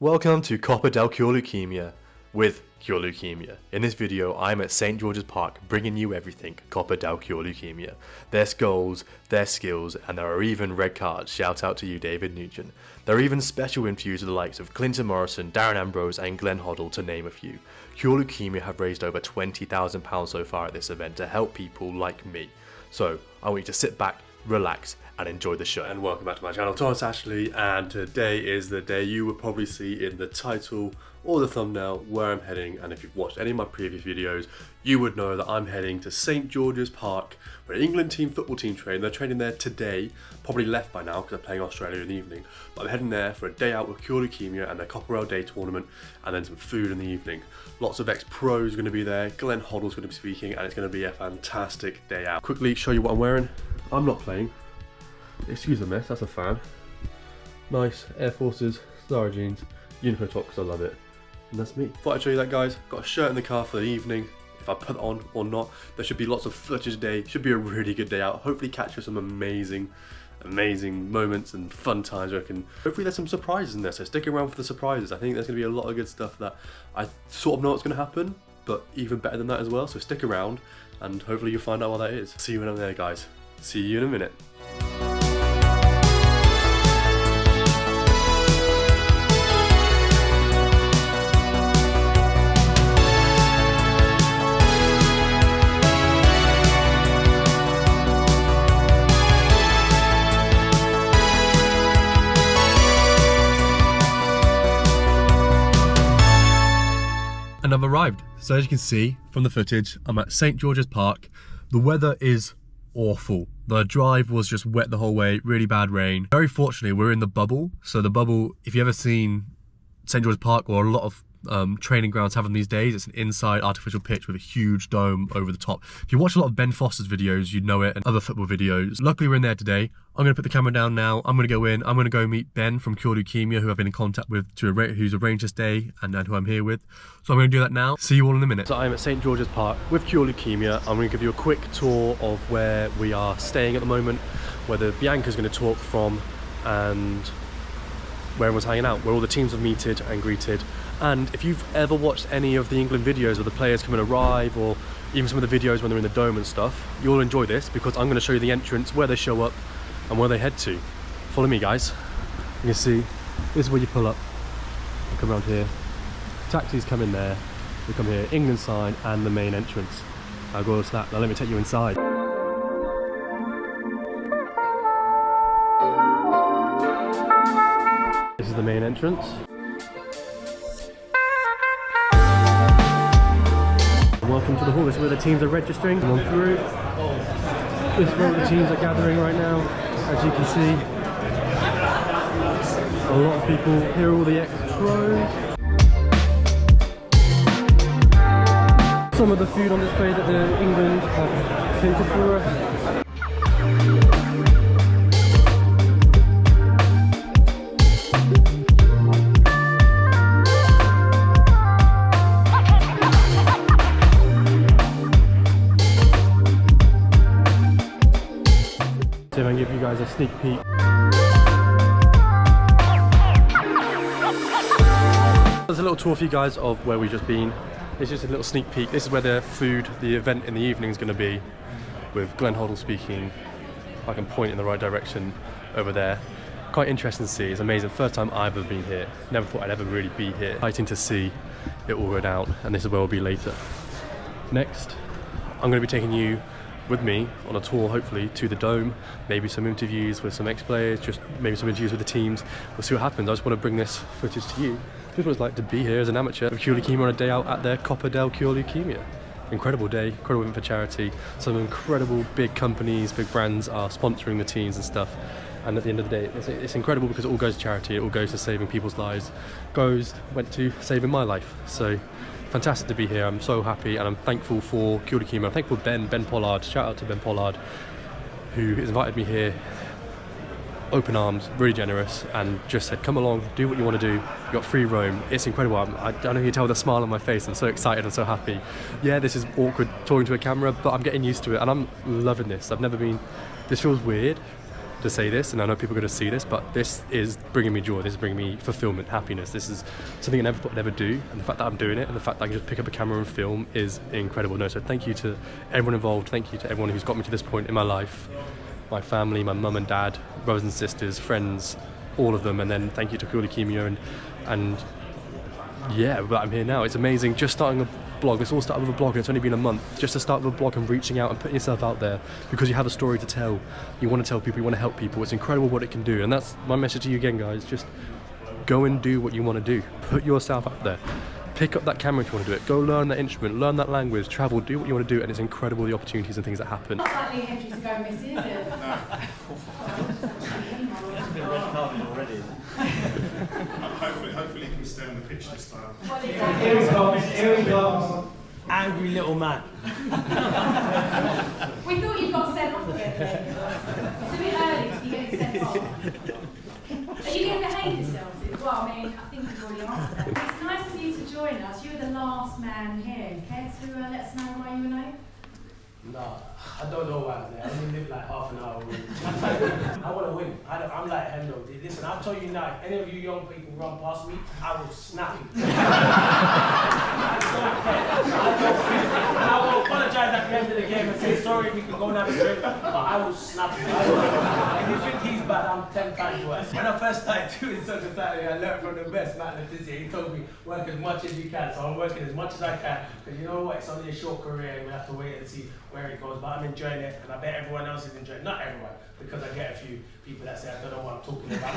Welcome to Copa Cure Leukaemia with Cure Leukaemia. In this video, I'm at St. George's Park bringing you everything Copa Cure Leukaemia. There's goals, there's skills, and there are even red cards. Shout out to you, David Nugent. There are even special interviews with the likes of Clinton Morrison, Darren Ambrose, and Glenn Hoddle, to name a few. Cure Leukaemia have raised over £20,000 so far at this event to help people like me. So I want you to sit back, relax, and enjoy the show. And welcome back to my channel. Thomas Ashley, and today is the day you will probably see in the title or the thumbnail where I'm heading. And if you've watched any of my previous videos, you would know that I'm heading to St. George's Park, where an England football team train. They're training there today, probably left by now because they're playing Australia in the evening. But I'm heading there for a day out with Cure Leukaemia and their Copa Day tournament, and then some food in the evening. Lots of ex-pros are going to be there. Glenn Hoddle's going to be speaking, and it's going to be a fantastic day out. Quickly show you what I'm wearing. I'm not playing. Excuse the mess, that's a fan. Nice Air Forces, Zara jeans, Uniqlo top because I love it. And that's me. Thought I'd show you that, guys. Got a shirt in the car for the evening. If I put it on or not, there should be lots of footage today. Should be a really good day out. Hopefully capture some amazing moments and fun times, I reckon. Hopefully there's some surprises in there, so stick around for the surprises. I think there's going to be a lot of good stuff that I sort of know what's going to happen, but even better than that as well. So stick around and hopefully you'll find out what that is. See you when I'm there, guys. See you in a minute. And I've arrived. So as you can see from the footage, I'm at St. George's Park. The weather is awful. The drive was just wet the whole way, really bad rain. Very fortunately, we're in the bubble. So the bubble, if you've ever seen St. George's Park, or a lot of training grounds have them these days, it's an inside artificial pitch with a huge dome over the top. If you watch a lot of Ben Foster's videos, you'd know it, and other football videos. Luckily, we're in there today. I'm going to put the camera down now. I'm going to go in. I'm going to go meet Ben from Cure Leukaemia, who I've been in contact with, who's arranged this day, and who I'm here with. So I'm going to do that now. See you all in a minute. So I'm at St. George's Park with Cure Leukaemia. I'm going to give you a quick tour of where we are staying at the moment, where the Bianca's going to talk from, and where everyone's hanging out, where all the teams have meted and greeted. And if you've ever watched any of the England videos where the players come and arrive, or even some of the videos when they're in the dome and stuff, you'll enjoy this, because I'm going to show you the entrance, where they show up and where they head to. Follow me, guys. You can see this is where you pull up. You come around here, taxis come in there, you come here, England sign and the main entrance. I'll go to that. Now let me take you inside. This is the main entrance. Welcome to the hall. This is where the teams are registering. Come on through. This is where the teams are gathering right now. As you can see, a lot of people. Here are all the ex-pros. Some of the food on display that the England have painted for us. See if I can give you guys a sneak peek. There's a little tour for you guys of where we've just been. It's just a little sneak peek. This is where the event in the evening is going to be, with Glenn Hoddle speaking. If I can point in the right direction over there. Quite interesting to see. It's amazing. First time I've ever been here. Never thought I'd ever really be here. Exciting to see it all go down, and this is where we'll be later. Next, I'm going to be taking you with me on a tour, hopefully, to the dome. Maybe some interviews with some ex-players, just maybe some interviews with the teams. We'll see what happens. I just want to bring this footage to you. Just what it's like to be here as an amateur with Cure Leukaemia on a day out at their Copa Cure Leukaemia. Incredible day, incredible event for charity. Some incredible big companies, big brands are sponsoring the teams and stuff. And at the end of the day, it's incredible because it all goes to charity. It all goes to saving people's lives. Went to saving my life. So fantastic to be here. I'm so happy, and I'm thankful for Cure Leukaemia. I'm thankful for Ben Pollard. Shout out to Ben Pollard, who has invited me here, open arms, really generous, and just said, come along, do what you want to do. You got free roam. It's incredible. I don't know if you can tell the smile on my face. I'm so excited and so happy. Yeah, this is awkward talking to a camera, but I'm getting used to it, and I'm loving this. I've never been. This feels weird. to say this, and I know people are going to see this, but this is bringing me joy. This is bringing me fulfillment, happiness. This is something I never thought I'd ever do, and the fact that I'm doing it, and the fact that I can just pick up a camera and film is incredible. No, so thank you to everyone involved. Thank you to everyone who's got me to this point in my life. My family, my mum and dad, brothers and sisters, friends, all of them, and then thank you to Cure Leukaemia and yeah, but I'm here now. It's amazing just starting a blog. This all started with a blog and it's only been a month. Just to start with a blog and reaching out and putting yourself out there because you have a story to tell. You want to tell people, you want to help people. It's incredible what it can do, and that's my message to you again, guys. Just go and do what you want to do. Put yourself out there. Pick up that camera if you want to do it. Go learn that instrument, learn that language, travel, do what you want to do, and it's incredible the opportunities and things that happen. Not likely entries to go missing, is it? Hopefully he can stay on the pitch this time. Here he comes. Angry little man. We thought you got sent off again today. It's a bit early to be getting sent off. Are you going to behave yourself? Well, I mean, I think you've already answered that. It's nice of you to join us. You're the last man here. Care to let us know why you were late? No, I don't know why I'm there. I only live like half an hour away. I want to win. I'm like, hello. Listen, I'll tell you now, if any of you young people run past me, I will snap you. I will apologize at the end of the game and say, sorry, we can go and have a drink, but I will snap you. If you think he's bad, I'm 10 times worse. When I first started doing Soccer Saturday, I learned from the best man this year. He told me, work as much as you can, so I'm working as much as I can, because you know what, it's only a short career and we have to wait and see where it goes, but I'm enjoying it, and I bet everyone else is enjoying it. Not everyone, because I get a few people that say I don't know what I'm talking about.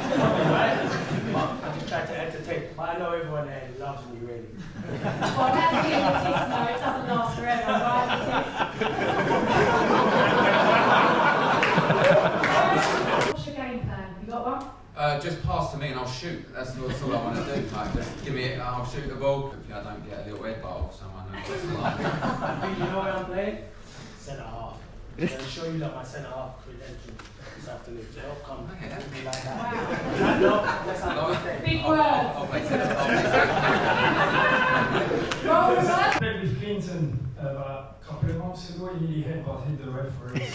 But I just try to entertain. But I know everyone there loves me, really. Well, that's the artist, no, it doesn't last forever, right? What's your game plan? You got one? Just pass to me and I'll shoot. That's all I want to do. Like, just give me it and I'll shoot the ball. Hopefully I don't get a little headbutt off someone. You know where I'm playing? Centre half. I'm going to show you like my centre half credentials this afternoon. So they'll come Okay, with me like Wow. that. No, let's have a day. Big words. I'll make it. Roll reverse. I played with Clinton about a couple of months ago. He nearly hit the referee.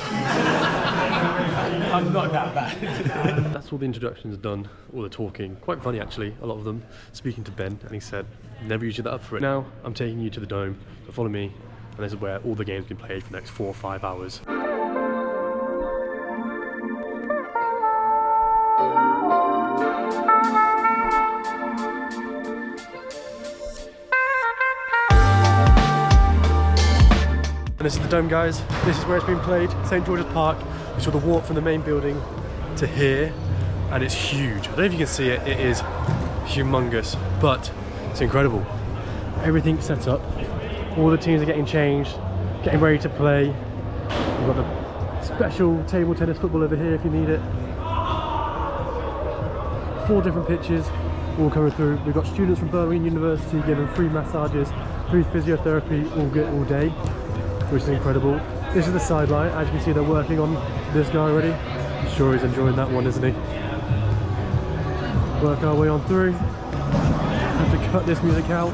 I'm not that bad. That's all the introductions done, all the talking. Quite funny actually, a lot of them. Speaking to Ben, and he said, never use that up for it. Now, I'm taking you to the Dome, so follow me, and this is where all the games can be played for the next 4 or 5 hours. And this is the Dome, guys. This is where it's been played, St. George's Park. You saw the walk from the main building to here, and it's huge. I don't know if you can see it, it is humongous, but it's incredible. Everything's set up, all the teams are getting changed, getting ready to play. We've got the special table tennis football over here if you need it. 4 different pitches, all coming through. We've got students from Berlin University giving free massages, free physiotherapy all day, which is incredible. This is the sideline. As you can see, they're working on this guy already. I'm sure he's enjoying that one, isn't he? Work our way on through. Have to cut this music out.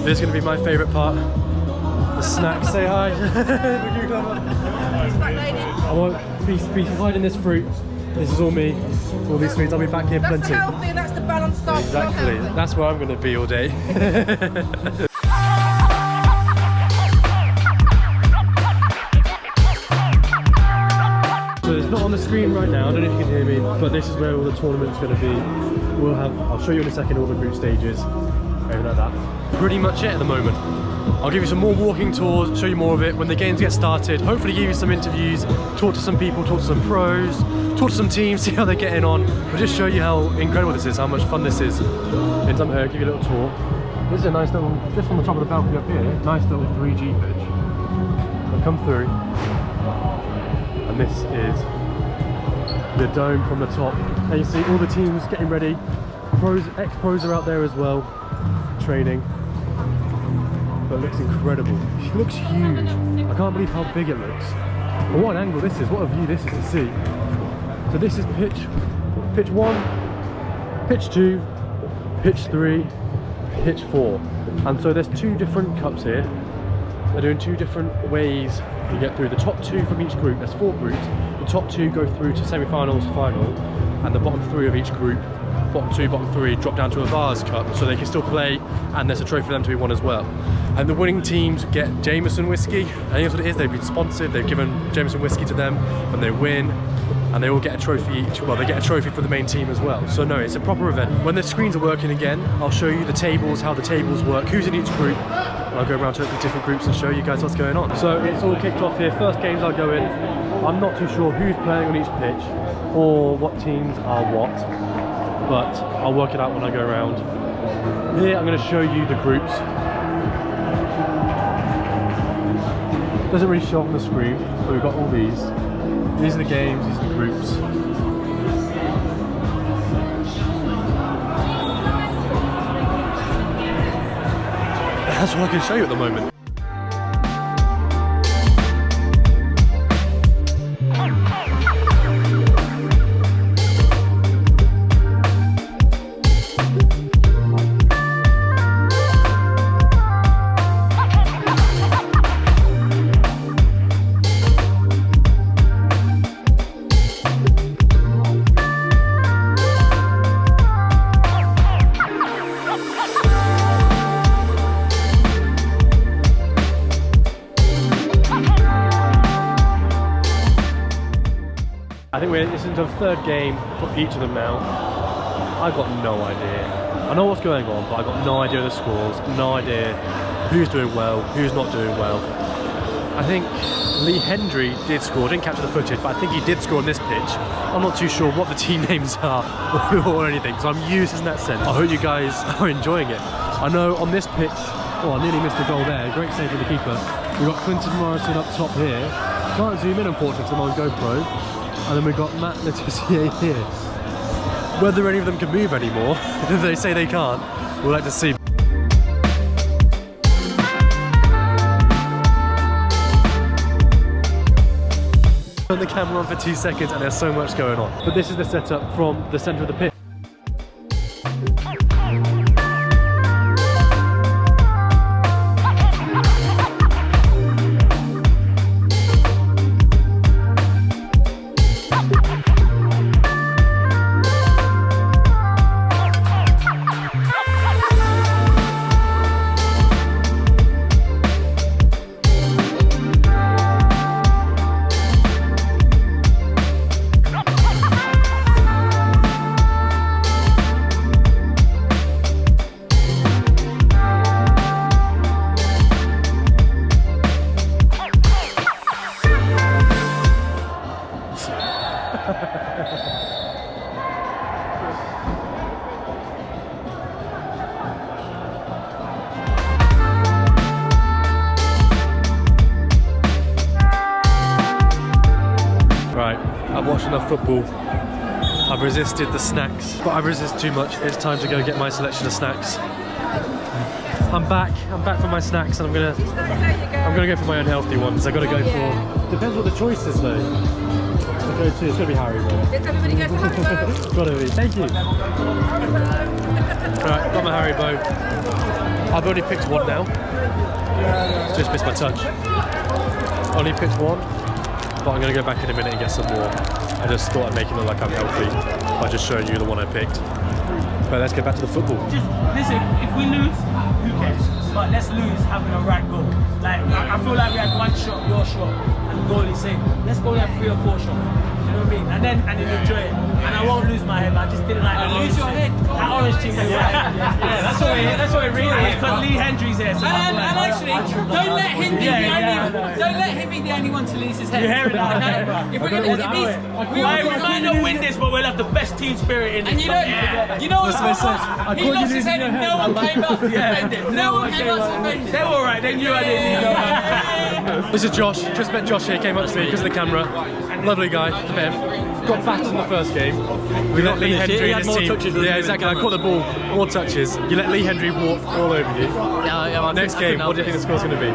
This is going to be my favourite part. The snacks. Say hi. I won't be hiding this fruit. This is all me. All these sweets. I'll be back here plenty. That's healthy. That's the balanced diet. Exactly. That's where I'm going to be all day. So it's not on the screen right now, I don't know if you can hear me, but this is where all the tournament's going to be. I'll show you in a second all the group stages, everything like that. Pretty much it at the moment. I'll give you some more walking tours, show you more of it when the games get started, hopefully give you some interviews, talk to some people, talk to some pros, talk to some teams, see how they're getting on, but just show you how incredible this is, how much fun this is. And I'm here, give you a little tour. This is a nice little, just on the top of the balcony up here, nice little 3G pitch. I'll come through. And this is the Dome from the top. And you see all the teams getting ready. Pros, ex-pros are out there as well, training. But it looks incredible. It looks huge. I can't believe how big it looks. And what an angle this is, what a view this is to see. So this is pitch 1, pitch 2, pitch 3, pitch 4. And so there's 2 different cups here. They're doing 2 different ways to get through. The top 2 from each group, there's 4 groups, the top 2 go through to semi-finals, final, and the bottom 3 of each group, bottom 2, bottom 3, drop down to a Vase Cup, so they can still play, and there's a trophy for them to be won as well. And the winning teams get Jameson whiskey, and that's what it is, they've been sponsored, they've given Jameson whiskey to them when they win, and they all get a trophy each. Well, they get a trophy for the main team as well. So no, it's a proper event. When the screens are working again, I'll show you the tables, how the tables work, who's in each group, and I'll go around to the different groups and show you guys what's going on. So it's all kicked off here. First games I'll go in. I'm not too sure who's playing on each pitch or what teams are what, but I'll work it out when I go around. Here I'm going to show you the groups. Doesn't really show up on the screen, but we've got all these. These are the games, these are the groups. That's what I can show you at the moment. I think this is the 3rd game for each of them now. I've got no idea. I know what's going on, but I've got no idea of the scores, no idea who's doing well, who's not doing well. I think Lee Hendry did score, didn't capture the footage, but I think he did score on this pitch. I'm not too sure what the team names are or anything, so I'm useless in that sense. I hope you guys are enjoying it. I know on this pitch, oh, I nearly missed a goal there, great save from the keeper. We've got Quinton Morrison up top here. Can't zoom in unfortunately because I'm on GoPro. And then we've got Matt Letitia here. Whether any of them can move anymore, if they say they can't, we'll like to see. Turn the camera on for 2 seconds and there's so much going on. But this is the setup from the centre of the pitch. Right, I've watched enough football. I've resisted the snacks, but I've resisted too much. It's time to go get my selection of snacks. I'm back for my snacks, and I'm gonna go for my unhealthy ones. I gotta go for, depends what the choice is though. I'll go to, it's gonna be Haribo. Everybody go for Haribo. Gotta be, thank you. Right, got my Haribo. I've only picked one now. Just missed my touch. Only picked one, but I'm gonna go back in a minute and get some more. I just thought I'd make it look like I'm healthy by just showing you the one I picked. But let's get back to the football. Just listen, if we lose, who cares? But let's lose having a right goal. Like I feel like we had one shot, your shot, and the goalie saying, let's go there 3 or 4 shots. You know what I mean? And then enjoy it. And I won't lose my head. I just didn't like that. Lose your head. That orange team. Yeah, that's what it really is. Because Lee Hendry's here. So and actually, don't let him be the only. Don't let him be the only one to lose his head. You hear it now? Okay? If we're gonna, we might not win this, but we'll have the best team spirit in this. And you know what? He lost his head and no one came up to defend it. No one came up to defend it. They were alright. They knew I didn't. This is Josh. Just met Josh here. Came up to me because of the camera. Lovely guy. Got backed in the first game. We let Lee Hendry and his team. Yeah, exactly. I caught the ball, more touches. You let Lee Hendry walk all over you. Yeah, Next game, what do you think the score's going to be?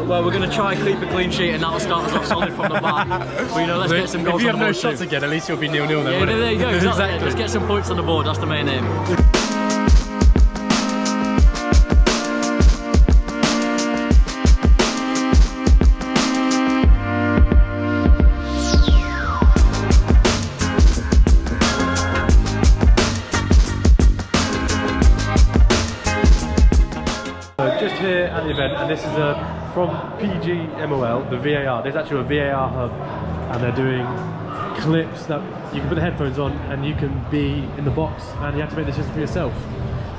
Well, we're going to try and keep a clean sheet, and that'll start us off solid from the back. But, you know, let's get some goals. If you on have the no board shots too. again, at least you'll be 0-0 then. Yeah, there you go. Exactly. Let's get some points on the board. That's the main aim. Right, 'I've watched enough football. I've resisted the snacks, but I've resisted too much. It's time to go get my selection of snacks. I go to, depends what the choice is though. I go to, it's gonna be Haribo. I've only picked one now. here at the event, and this is from PGMOL, the VAR. There's actually a VAR hub, and they're doing clips that you can put the headphones on, and you can be in the box, and you have to make the decision for yourself.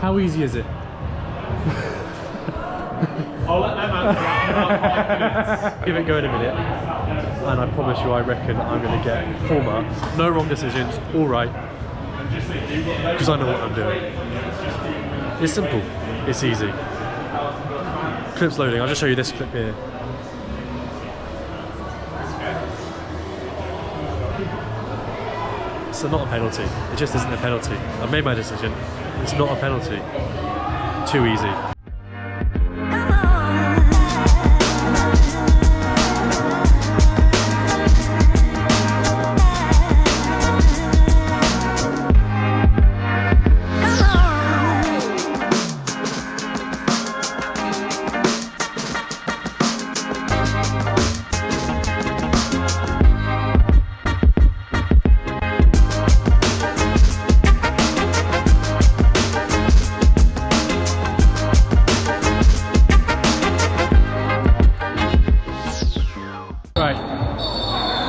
How easy is it? I'll let them answer that in about 5 minutes. Give it a go in a minute, and I promise you, I reckon I'm going to get 4 marks. No wrong decisions, all right, because I know what I'm doing. It's simple, it's easy. Clip's loading. I'll just show you this clip here. It's not a penalty. It just isn't a penalty. I've made my decision. It's not a penalty. Too easy.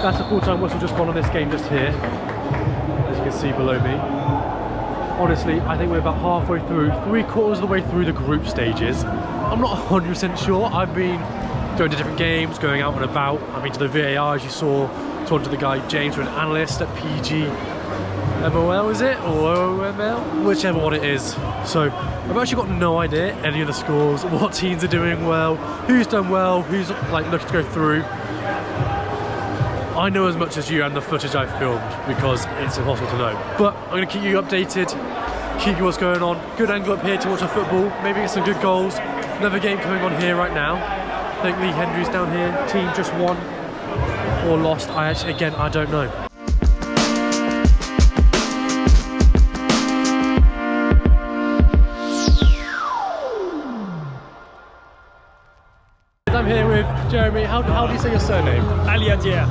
That's a full-time whistle just gone on this game just here, as you can see below me. Honestly, I think we're about halfway through, 3/4 of the way through the group stages. I'm not 100% sure. I've been going to different games, going out and about. I've been to the VAR, as you saw, talking to the guy James, who's an analyst at PGMOL, is it? Or OML? Whichever one it is. So I've actually got no idea any of the scores, what teams are doing well, who's done well, who's like looking to go through. I know as much as you and the footage I've filmed because it's impossible to know. But I'm going to keep you updated, keep you what's going on. Good angle up here to watch the football, maybe get some good goals. Another game coming on here right now. I think Lee Hendry's down here, team just won or lost. I don't know. I'm here with Jérémie. How do you say your surname? Aliadière.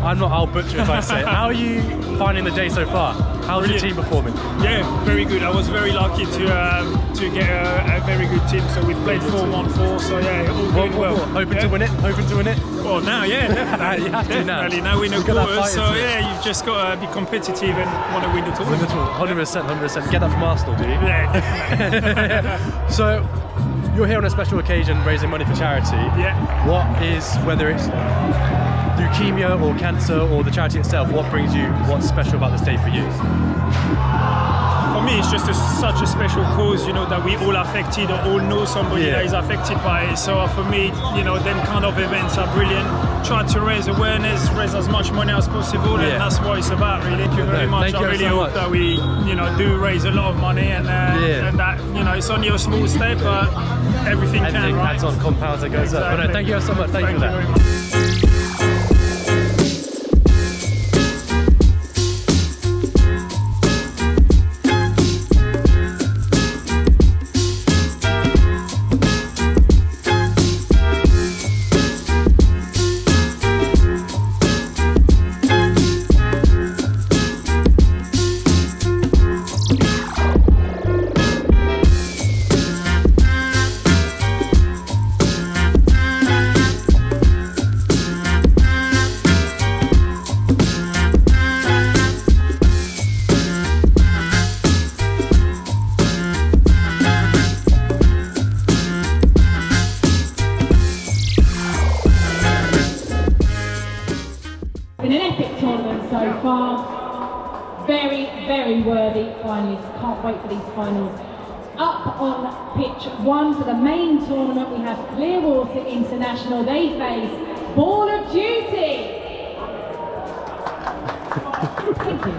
I'll butcher if I say it. How are you finding the day so far? How's your team performing? Yeah, very good. I was very lucky to get a very good team. So we've played 4-1-4. So yeah, all going well. Hoping to win it. Hoping to win it. Well, now, yeah, definitely. You have to definitely. Now we know quarters. So yeah, you've just got to be competitive and want to win the tournament. 100%. Get that from Arsenal, do you? Yeah, definitely. So you're here on a special occasion, raising money for charity. Yeah. What is, whether it's leukemia or cancer or the charity itself, what brings you, what's special about this day for you? For me, it's just such a special cause, you know, that we all affected or all know somebody that is affected by it. So for me, you know, them kind of events are brilliant. Try to raise awareness, raise as much money as possible, and that's what it's about, really. Thank you very much. I really hope that we, you know, do raise a lot of money, and that, you know, it's only a small step, but everything can, right? Adds on, compounds, it goes up. But no, thank you so much. Thank you for that. Very much. Very worthy finalists. Can't wait for these finals. Up on pitch 1 for the main tournament, we have Clearwater International. They face Ball of Duty. Thank you.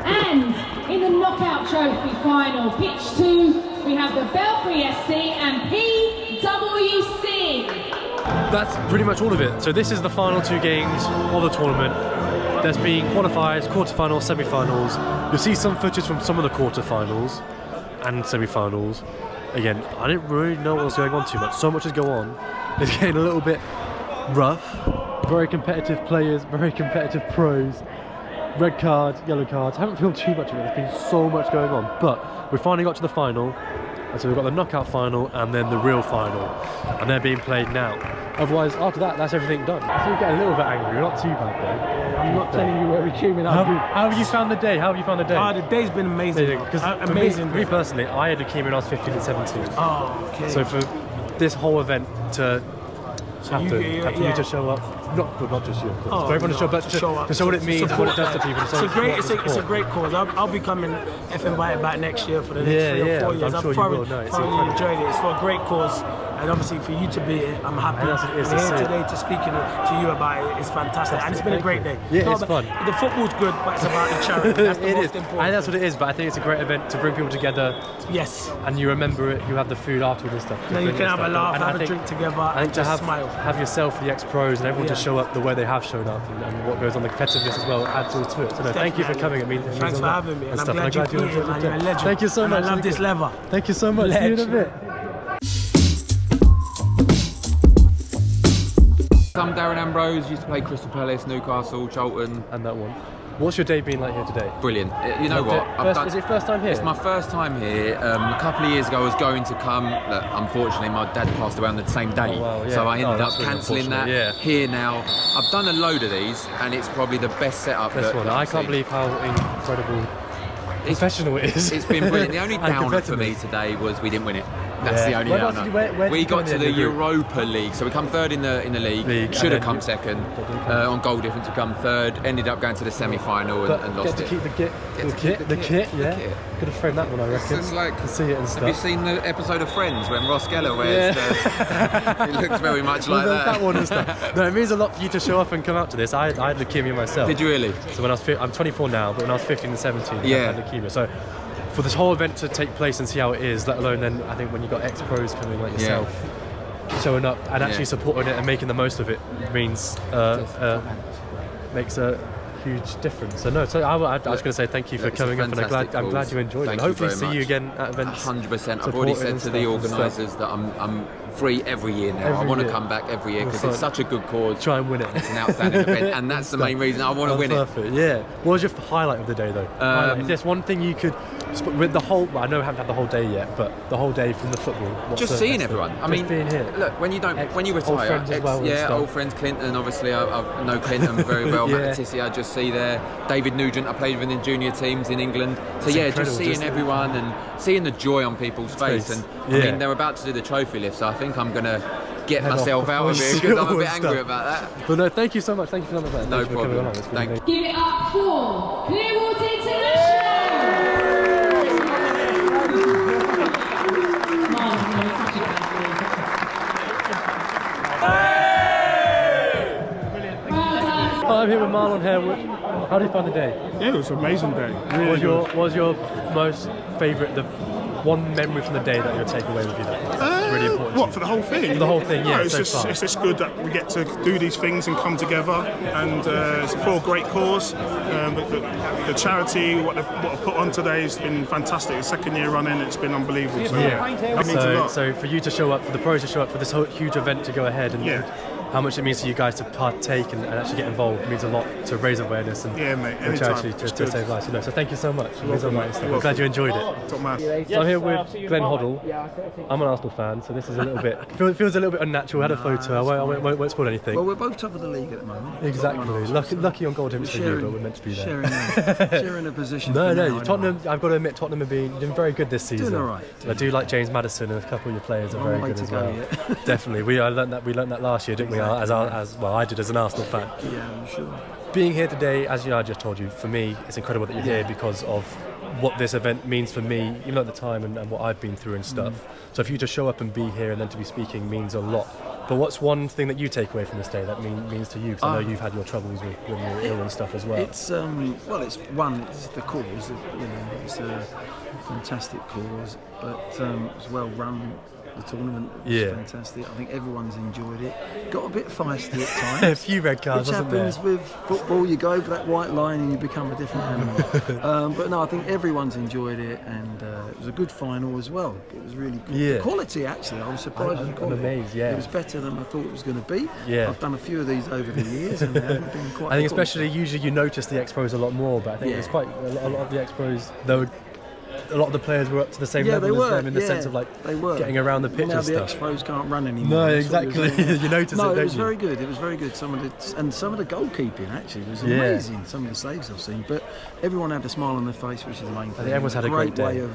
And in the knockout trophy final, pitch 2, we have the Belfry SC and PWC. That's pretty much all of it. So this is the final 2 games of the tournament. There's been qualifiers, quarterfinals, semi-finals. You'll see some footage from some of the quarterfinals and semi-finals. Again, I didn't really know what was going on too much. So much has gone on. It's getting a little bit rough. Very competitive players, very competitive pros. Red cards, yellow cards. I haven't filmed too much of it. There's been so much going on. But we finally got to the final. And so we've got the knockout final and then the real final, and they're being played now. Otherwise, after that, that's everything done. So you get a little bit angry. You're not too bad though. I'm not telling you where we came in. How have you found the day? How have you found the day? The day's been amazing. Amazing. For me personally, I had leukemia when I was 15 and 17. Oh, okay. So for this whole event to have for you to show up, not just you, of course, for everyone to show up, but to show what it means, what it does to people. It's a great cause. I'll be coming if invited back next year for the next 3 or 4 years. I'm sure you will. No, thoroughly enjoyed it. It's for a great cause, and obviously for you to be here, I'm happy. We're here today to speak to you about it. It's fantastic, and it's been a great day. Yeah, it's fun. The football's good, but it's about the charity. That's the most important. And that's what it is. But I think it's a great event to bring people together. Yes. And you remember it. You have the food afterwards and stuff. Then you can have a laugh, have a drink together, and just smile. Have yourself, the ex-pros, and everyone to show up the way they have shown up, and what goes on, the competitiveness as well adds all to it. So no, thank you for coming. I mean, thanks for having me, and I'm glad you came, man. You're a legend. Thank you so much. I love this lever. Thank you so much. See you in a bit. I'm Darren Ambrose, used to play Crystal Palace, Newcastle, Charlton. And that one. What's your day been like here today? Brilliant. You know what? Is it first time here? It's my first time here. A couple of years ago I was going to come. Look, unfortunately my dad passed away on the same day. Oh, wow, yeah. So I ended up really cancelling that. Yeah. Here now. I've done a load of these and it's probably the best setup. I can't believe how incredible professional it is. It's been brilliant. The only downer for me today was we didn't win it. That's the only downer. Where we got to the Europa League, so we come third in the league. Should have come second. On goal difference, we come third. Ended up going to the semi-final and lost it. Get to keep the kit. Yeah. Could have framed that one, I reckon. It's like, to see it and stuff. Have you seen the episode of Friends when Ross Geller wears the... It looks very much like that. That one and stuff. No, it means a lot for you to show up and come out to this. I had leukemia myself. Did you really? So when I'm 24 now, but when I was 15 and 17, I had leukemia. So for this whole event to take place and see how it is, let alone then I think when you've got ex-pros coming like yourself, showing up and actually supporting it and making the most of it means makes a huge difference. So no, I was going to say thank you for coming up, and I'm glad you enjoyed it. And hopefully see you again at events. 100%. I've already said to the organisers that I'm free every year now. I want to come back every year because it's such a good cause. Try and win it. It's an outstanding event, and that's the main reason I want to win it. Yeah. What was your highlight of the day though? If there's one thing you could, with the whole, I know I haven't had the whole day yet, but the whole day from the football. Just seeing everyone. I mean, being here. Look, when you retire, old friends as well, old friends. Clinton, obviously, I know Clinton very well. Matt Tissi, I just see there. David Nugent, I played with in junior teams in England. So just seeing everyone and seeing the joy on people's face. And I mean, they're about to do the trophy lift, so I think I'm gonna get myself out of here because I'm a bit angry about that. But no, thank you so much. Thank you for that. No problem. Thank you. Give it up for Clearwater International. I'm here with Marlon Harewood. How did you find the day? Yeah, it was an amazing day. Really what was your most favourite, the one memory from the day that you'll take away with you that's really important? What, for the whole thing? For the whole thing, yeah. No, it's just good that we get to do these things and come together, and it's for a great cause. The charity, what I put on today has been fantastic. The second year running, it's been unbelievable. So, that means a lot. So for you to show up, for the pros to show up for this whole huge event to go ahead and how much it means to you guys to partake and actually get involved means a lot to raise awareness and charity to save lives. So thank you so much. I'm glad you enjoyed it. Top man. So I'm here with Glenn Hoddle. I'm an Arsenal fan, so this is a little bit feels a little bit unnatural. I had a photo. I won't spoil anything. Well, we're both top of the league at the moment. Exactly. Lucky on goal difference for you, but we're meant to be there. Sharing a position. No. Tottenham. I've got to admit, Tottenham have been doing very good this season. Doing all right. I do like James Maddison, and a couple of your players are very good as well. Definitely. I learnt that last year, didn't we? Well, I did as an Arsenal fan. Yeah, I'm sure. Being here today, as I just told you, for me, it's incredible that you're here because of what this event means for me, even at the time, and what I've been through and stuff. So for you to show up and be here and then to be speaking means a lot. But what's one thing that you take away from this day that means to you? Because I know you've had your troubles with when you were ill and stuff as well. It's it's the cause. It's a fantastic cause, but it's well run. The tournament was fantastic. I think everyone's enjoyed it. Got a bit feisty at times. A few red cards, which wasn't there? happens with football. You go over that white line and you become a different animal. But no, I think everyone's enjoyed it, and it was a good final as well. It was really good. Yeah. The quality, actually, I was surprised. I'm amazed. Yeah, it was better than I thought it was going to be. Yeah, I've done a few of these over the years, and they haven't been quite. I think especially usually you notice the ex-pros a lot more, but I think it's quite a lot of the ex-pros though. a lot of the players were up to the same level as them in the sense of like getting around the pitch now and stuff. The ex-pros can't run anymore. No, exactly. You notice it, don't you? No, it was very good. It was very good. Some of the goalkeeping actually was amazing. Some of the saves I've seen, but everyone had a smile on their face, which is the main thing. I think everyone's had a great day.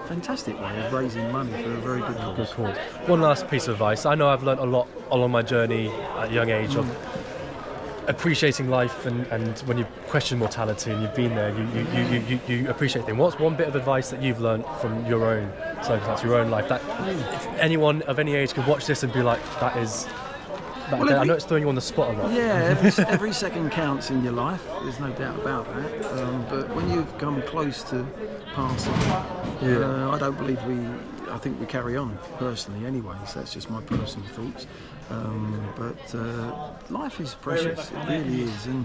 Fantastic way of raising money for a very good cause. One last piece of advice. I know I've learnt a lot along my journey at a young age of appreciating life, and when you question mortality and you've been there, you appreciate things. What's one bit of advice that you've learnt from your own circumstance, your own life, that if anyone of any age could watch this and be like, I know it's throwing you on the spot a lot. Yeah, every second counts in your life, there's no doubt about that. But when you've come close to passing, I don't believe I think we carry on personally anyway, so that's just my personal thoughts. But life is precious, it really is, and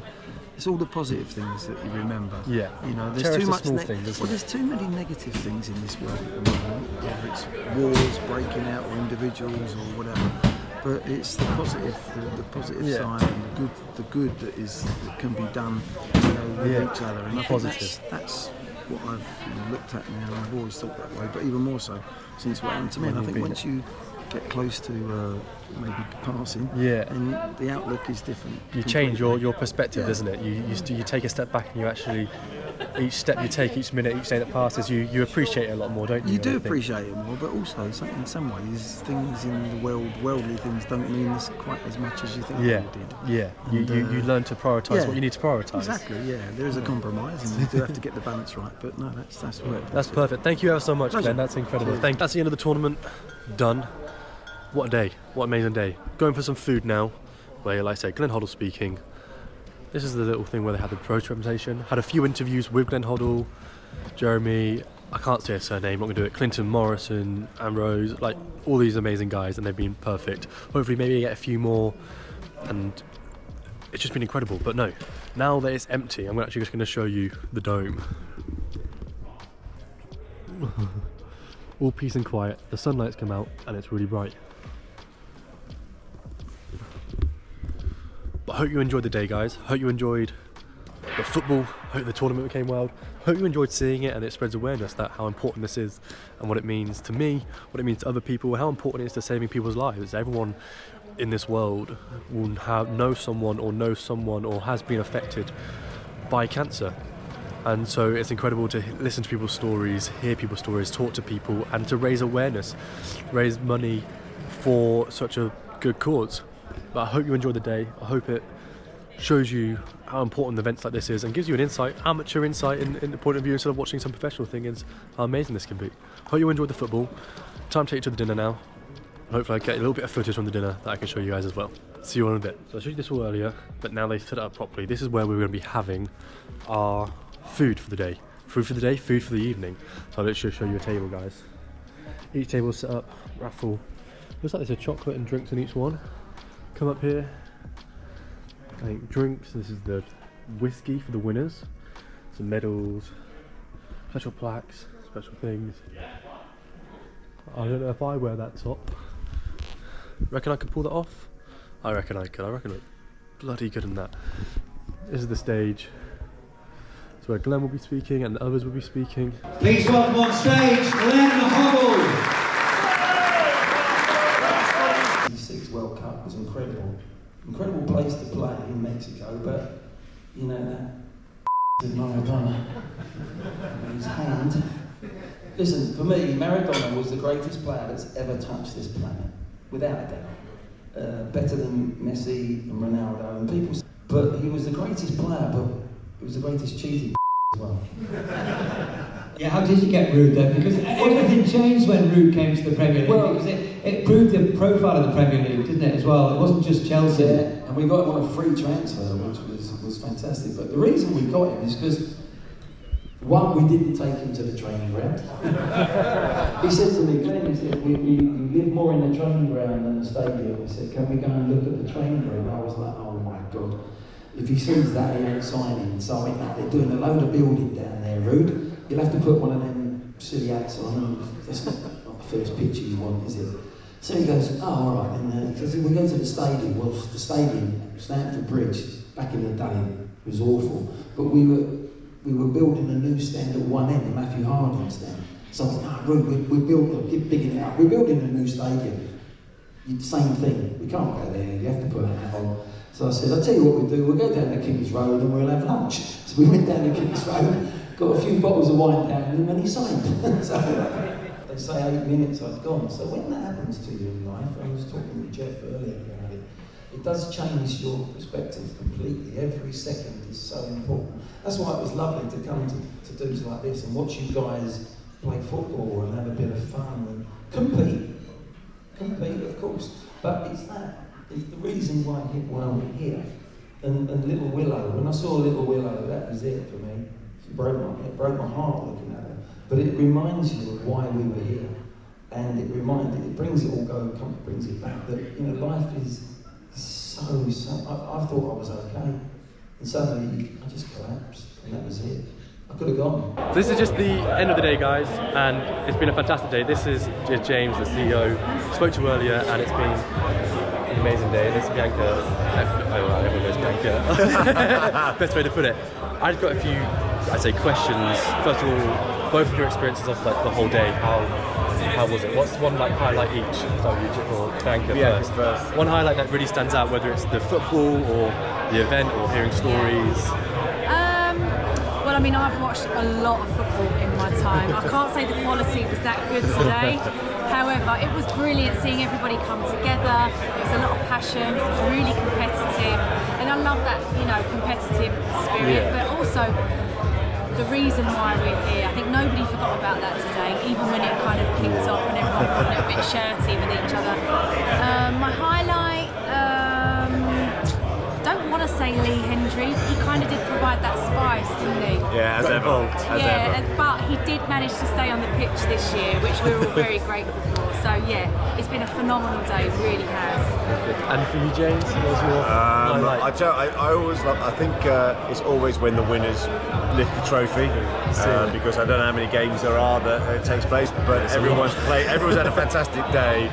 it's all the positive things that you remember. Yeah, you know, there's cherish too much. The small things, there's too many negative things in this world at the moment, whether it's wars breaking out or individuals or whatever. But it's the positive, the positive side, and the good that can be done, with each other. And I think that's what I've looked at now. I've always thought that way, but even more so since what happened to me. And I think once you get close to maybe passing, and the outlook is different. You change your perspective, isn't it? You take a step back and you actually, each step you take, each minute, each day that passes, you appreciate it a lot more, don't you? You do appreciate it more, but also in some ways things in the world, worldly things, don't mean this quite as much as you think they did. Yeah, you learn to prioritise what you need to prioritise. Exactly, yeah. There is a compromise, and you do have to get the balance right. But no, that's work. That's perfect. Thank you ever so much, Glenn. That's incredible. That's the end of the tournament. Done. What a day. What an amazing day. Going for some food now, where, like I said, Glenn Hoddle speaking. This is the little thing where they had the pro representation. Had a few interviews with Glenn Hoddle, Jérémie, I can't say his surname, I'm not going to do it, Clinton, Morrison, Ambrose, like all these amazing guys, and they've been perfect. Hopefully maybe get a few more, and it's just been incredible. But no, now that it's empty, I'm actually just going to show you the dome. All peace and quiet, the sunlight's come out and it's really bright. But I hope you enjoyed the day, guys. Hope you enjoyed the football. Hope the tournament became wild. Hope you enjoyed seeing it, and it spreads awareness that how important this is and what it means to me, what it means to other people, how important it is to saving people's lives. Everyone in this world will know someone or has been affected by cancer. And so it's incredible to listen to people's stories, hear people's stories, talk to people, and to raise awareness, raise money for such a good cause. But I hope you enjoyed the day. I hope it shows you how important events like this is and gives you an insight, amateur insight in the point of view instead of watching some professional thing, is how amazing this can be. Hope you enjoyed the football. Time to take you to the dinner now. Hopefully I get a little bit of footage from the dinner that I can show you guys as well. See you in a bit. So I showed you this all earlier, but now they set it up properly. This is where we're going to be having our food for the day. Food for the day, food for the evening. So I'll literally show you a table, guys. Each table is set up, raffle. Looks like there's a chocolate and drinks in each one. Come up here. I think drinks, this is the whiskey for the winners. Some medals, special plaques, special things. I don't know if I wear that top. Reckon I could pull that off? I reckon I could. I reckon I look bloody good in that. This is the stage. It's where Glenn will be speaking and the others will be speaking. Please welcome on stage Glenn Hoddle. '86 World Cup was incredible place to play in Mexico, but you know that Maradona in his hand. Listen, for me, Maradona was the greatest player that's ever touched this planet, without a doubt. Better than Messi and Ronaldo and people. But he was the greatest player, but he was the greatest cheating as well. Yeah, how did you get Ruud then? Because everything changed when Ruud came to the Premier League, because it proved the profile of the Premier League, didn't it, as well? It wasn't just Chelsea. Yeah, and we got him on a free transfer, which was fantastic. But the reason we got him is because, one, we didn't take him to the training ground. He said to me, Glenn, he said, we live more in the training ground than the stadium. He said, can we go and look at the training ground? I was like, oh my God. If he sees that, he ain't signing. So I went out there doing a load of building down there, Ruud. You'll have to put one of them silly hats on, and that's not the first picture you want, is it? So he goes, oh, all right, then we go to the stadium. Well, the stadium, Stamford Bridge, back in the day, was awful. But we were we were building a new stand at one end, the Matthew Harding stand. So I said, no, we're bigging it up. We're building a new stadium. Same thing. We can't go there. You have to put a hat on. So I said, I'll tell you what we'll do. We'll go down to King's Road and we'll have lunch. So we went down to King's Road, got a few bottles of wine down him, and he signed. So they say 8 minutes I'd gone. So when that happens to you in life, I was talking with Jeff earlier about it. It does change your perspective completely. Every second is so important. That's why it was lovely to come to dudes like this and watch you guys play football and have a bit of fun and compete, of course. But it's the reason why we're here. And Little Willow, when I saw Little Willow, that was it for me. It broke my heart looking at her. But it reminds you of why we were here. And it brings it back that, you know, life is so I thought I was okay. And suddenly I just collapsed, and that was it. I could have gone. So this is just the end of the day, guys, and it's been a fantastic day. This is James, the CEO, spoke to you earlier, and it's been an amazing day. This is Bianca. Everyone knows Bianca. Best way to put it. I've got a few, I'd say, questions. First of all, both of your experiences of like the whole day. How was it? What's one like highlight each? So you or Bianca first. One highlight that really stands out, whether it's the football or the event or hearing stories. Well, I mean, I've watched a lot of football in my time. I can't say the quality was that good today. However, it was brilliant seeing everybody come together. There was a lot of passion, really competitive. And I love that, you know, competitive spirit, but also the reason why we're here. I think nobody forgot about that today, even when it kind of kicked off and everyone got a little bit shirty with each other. My highlight, don't want to say Lee Hendry. He kind of did provide that spice, didn't he? Yeah, as ever. But he did manage to stay on the pitch this year, which we're all very grateful for. So yeah, it's been a phenomenal day, it really has. And for you, James, what was your highlight? I always love. I think it's always when the winners lift the trophy, because I don't know how many games there are that it takes place, but everyone's had a fantastic day.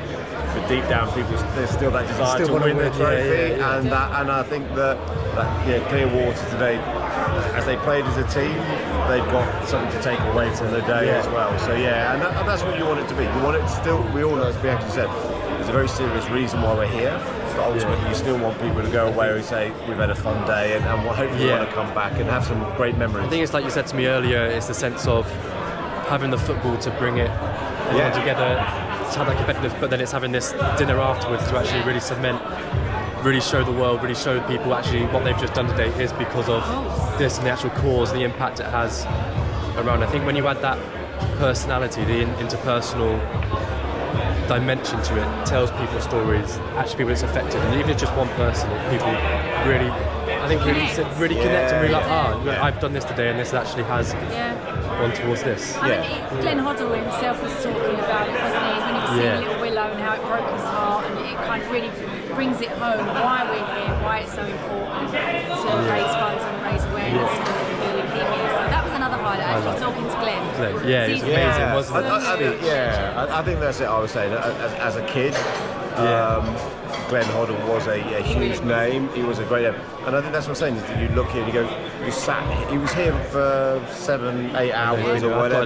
But deep down, there's still that desire to win the trophy, and I think that Clearwater today, as they played as a team, they've got something to take away from the day as well. So and that's what you want it to be. You want it to still. We all know, as Bianca said, there's a very serious reason why we're here. But ultimately, you still want people to go away and say we've had a fun day, and hopefully want to come back and have some great memories. I think it's like you said to me earlier. It's the sense of having the football to bring it together. To have that competitive, but then it's having this dinner afterwards to actually really cement, really show the world, really show people actually what they've just done today is because of this and the actual cause and the impact it has around. I think when you add that personality, the interpersonal dimension to it, tells people stories, actually people it's affected, and even if it's just one person, people really, I think really connect and really like, I've done this today and this actually has gone towards this. I mean, Glenn Hoddle himself was talking about it, wasn't he? When he was seeing Little Willow and how it broke his heart, and it kind of really brings it home why we're here, why it's so important to raise funds and raise awareness for Cure Leukaemia. So that was another highlight, actually talking to Glenn. Yeah, it's amazing, wasn't it? I think that's it. I was saying, as a kid, Glenn Hoddle was a huge name. He was a great, and I think that's what I'm saying. Is that you look here and you go, he was here for 7-8 hours or whatever.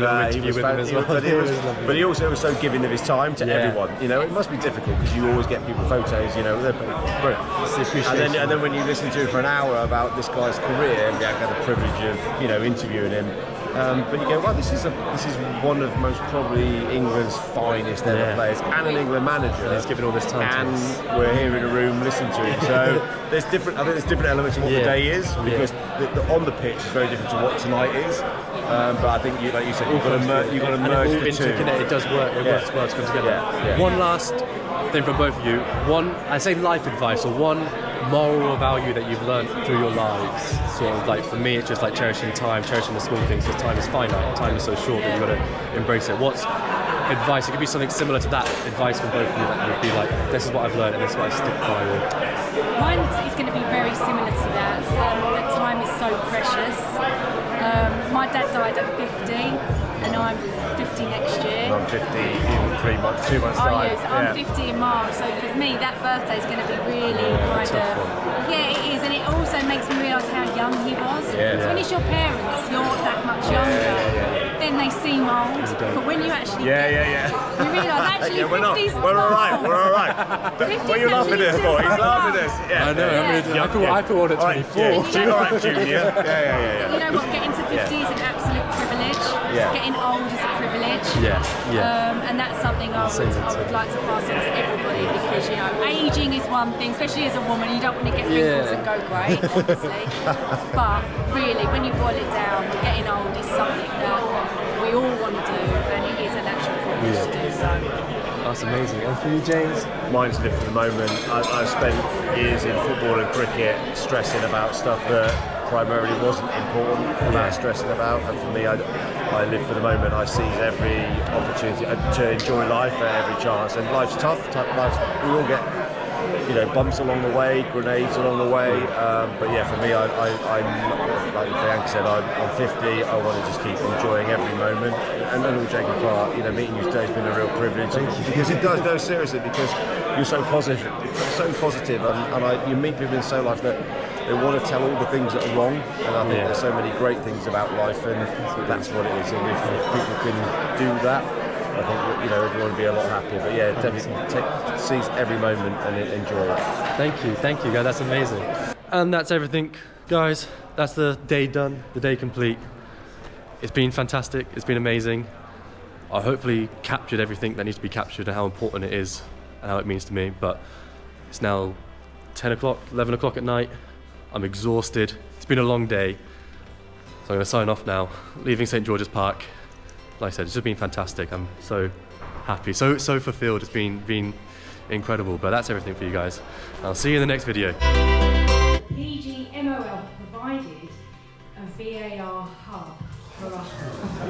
But he also was so giving of his time to everyone. You know, it must be difficult because you always get people photos. You know, and then when you listen to it for an hour about this guy's career, and Bianca had the privilege of interviewing him. But you go, well, this is one of most probably England's finest ever players, and an England manager. And he's given all this time and we're here in a room listening to him. So I think there's different elements of what the day is, because on the pitch is very different to what tonight is. But I think, like you said, you've got to merge the two. It does work. It works well to come together. One last thing from both of you. One, I say life advice, or one moral value that you've learned through your lives. Sort of like, for me, it's just like cherishing time, cherishing the small things, because time is finite, time is so short that you've got to embrace it. What's advice? It could be something similar to that advice from both of you that would be like, this is what I've learned and this is what I stick by. Mine is going to be very similar to that. That time is so precious. My dad died at 50. and I'm 50 next year. And I'm 50 in 2 months time. Oh yes, I'm 50 in March, so for me that birthday is going to be really kind of, yeah it is, and it also makes me realise how young he was. So when it's your parents, you're that much younger, then they seem old, but when you actually you realise actually 50's we're alright, we're alright. What are you laughing at this for? He's laughing at this. Yeah. I know, I feel old at 24. Alright, Junior. Yeah. You know what, getting to 50 is an absolute privilege. Getting old is a privilege. And that's something I would like to pass on to everybody, because you know, aging is one thing, especially as a woman, you don't want to get wrinkles and go grey, obviously. But really, when you boil it down, getting old is something that we all want to do, and it is a natural privilege to do so. That's amazing. And for you, James? Mine's live for the moment. I've spent years in football and cricket stressing about stuff that primarily wasn't important about stressing about, and for me, I live for the moment. I seize every opportunity to enjoy life at every chance, and life's tough. We all get, you know, bumps along the way, grenades along the way, but yeah, for me, I'm like Bianca said, I'm 50. I want to just keep enjoying every moment, and then all joking apart, you know, meeting you today has been a real privilege, because it does, no, seriously, because you're so positive, and you meet people in so life that they want to tell all the things that are wrong, and I think there's so many great things about life, and that's what it is. And if people can do that, I think, you know, everyone would be a lot happier. But yeah, definitely seize every moment and enjoy it. Thank you, guys. That's amazing. And that's everything, guys. That's the day done, the day complete. It's been fantastic. It's been amazing. I hopefully captured everything that needs to be captured and how important it is and how it means to me. But it's now 10 o'clock, 11 o'clock at night. I'm exhausted. It's been a long day. So I'm going to sign off now, leaving St. George's Park. Like I said, it's just been fantastic. I'm so happy, so fulfilled. It's been incredible. But that's everything for you guys. I'll see you in the next video. PGMOL provided a VAR hub for us. I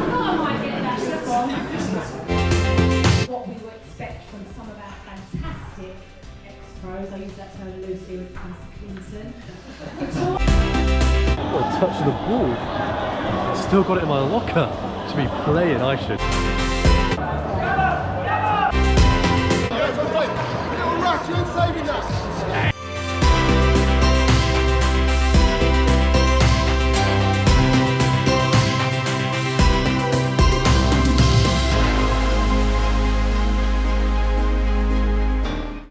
thought I might get that response. What we would expect from some of our fantastic ex-pros, I use that term loosely when it comes to Clinton. What a touch of the ball. Still got it in my locker. Should be playing, I should. You're saving us.